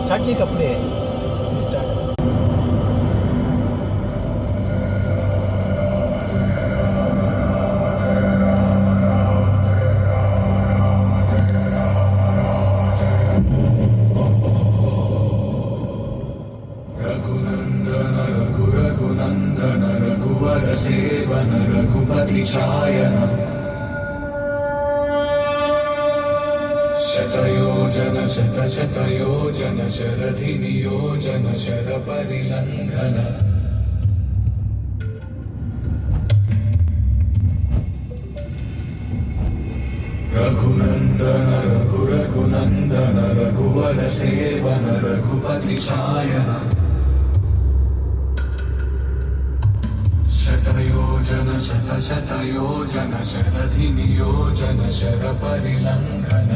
Start చేయకప్పుడే start. रघुनन्दन रघुवर सेवन रघुपति चायन शतयोजन शतशतयोजन शरधि नियोजन शर परिलङ्घन रघुनन्दन रघुनन्दन रघुवर सेवन रघुपति चायन शतयोजन शतशतयोजन शरधि नियोजन शर परिलङ्घन